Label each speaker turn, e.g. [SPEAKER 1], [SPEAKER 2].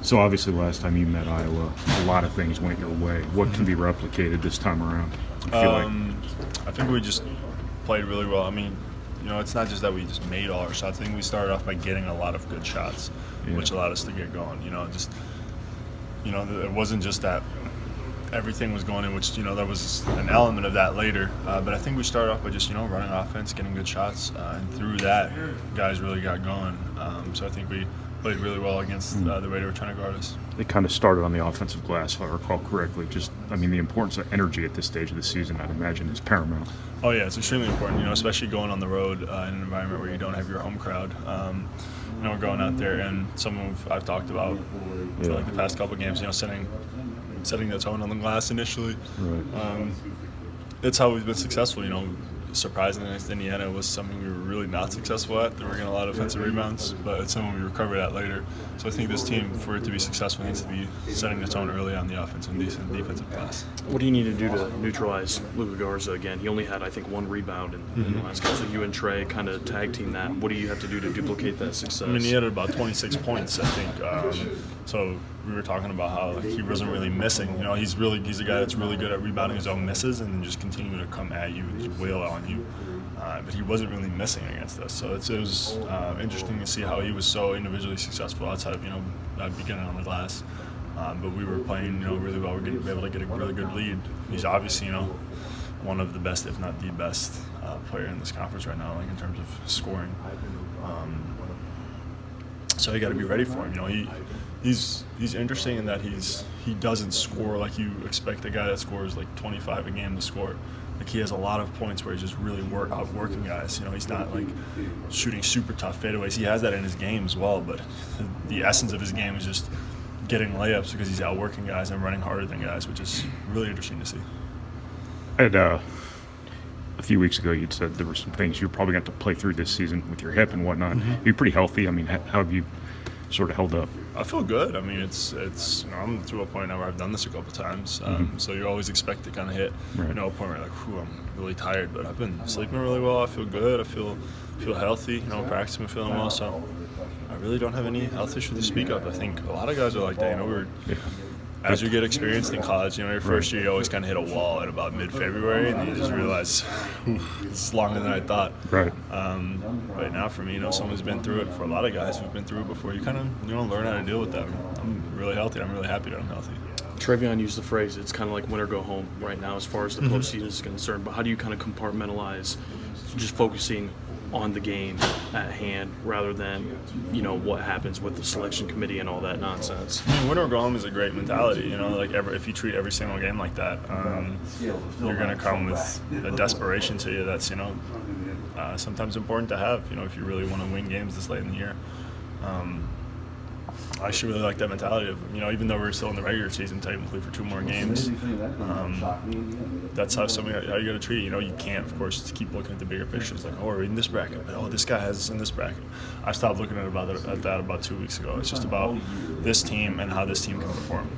[SPEAKER 1] So obviously last time you met Iowa, a lot of things went your way. What can be replicated this time around?
[SPEAKER 2] I think we just played really well. I mean, it's not just that we just made all our shots. I think we started off by getting a lot of good shots, which allowed us to get going. It wasn't just that everything was going in, which, there was an element of that later. But I think we started off by just, running offense, getting good shots. And through that, guys really got going. So I think we played really well against the way they were trying to guard us.
[SPEAKER 1] They kind of started on the offensive glass, if I recall correctly. The importance of energy at this stage of the season, I'd imagine, is paramount.
[SPEAKER 2] Oh, yeah, it's extremely important, especially going on the road in an environment where you don't have your home crowd. We're going out there, and I've talked about for like the past couple of games, setting the tone on the glass initially.
[SPEAKER 1] Right.
[SPEAKER 2] That's how we've been successful. Surprisingly against Indiana was something we were really not successful at. They were getting a lot of offensive rebounds, but it's something we recovered at later. So I think this team, for it to be successful, needs to be setting the tone early on the offense and defensive glass.
[SPEAKER 3] What do you need to do to neutralize Luka Garza again? He only had, I think, one rebound in the last game. So you and Trey kind of tag team that. What do you have to do to duplicate that success?
[SPEAKER 2] He had about 26 points, I think. So we were talking about how he wasn't really missing. He's a guy that's really good at rebounding his own misses and then just continuing to come at you and just wail on you. But he wasn't really missing against us. So it was interesting to see how he was so individually successful outside of beginning on the glass. But we were playing really well. We were able to get a really good lead. He's obviously one of the best, if not the best, player in this conference right now, like in terms of scoring. So you got to be ready for him. He's interesting in that he doesn't score like you expect a guy that scores like 25 a game to score. Like he has a lot of points where he's just really outworking guys. He's not like shooting super tough fadeaways. He has that in his game as well, but the essence of his game is just getting layups because he's outworking guys and running harder than guys, which is really interesting to see.
[SPEAKER 1] A few weeks ago, you'd said there were some things you're probably going to have to play through this season with your hip and whatnot. You're pretty healthy. How have you sort of held up?
[SPEAKER 2] I feel good. It's I'm to a point now where I've done this a couple times, so you always expect to kind of hit a point where you're like, I'm really tired, but I've been sleeping really well. I feel good. I feel healthy. Practicing and feeling well. So I really don't have any health issues to speak of. I think a lot of guys are like that. As you get experienced in college, your first year you always kind of hit a wall at about mid-February, and then you just realize it's longer than I thought.
[SPEAKER 1] Right.
[SPEAKER 2] Right now, for me, someone's been through it. For a lot of guys who've been through it before, you kind of learn how to deal with that. I'm really healthy. I'm really happy that I'm healthy.
[SPEAKER 3] Trevion used the phrase, it's kind of like win or go home right now as far as the postseason is concerned. But how do you kind of compartmentalize just focusing on the game at hand rather than, what happens with the selection committee and all that nonsense?
[SPEAKER 2] Win or go home is a great mentality. If you treat every single game like that, you're going to come with a desperation to you that's, sometimes important to have, if you really want to win games this late in the year. I actually really like that mentality of, even though we're still in the regular season technically for 2 more games, that's how you got to treat it. You can't, of course, keep looking at the bigger picture. It's like, we're in this bracket, but this guy has us in this bracket. I stopped looking at that about 2 weeks ago. It's just about this team and how this team can perform.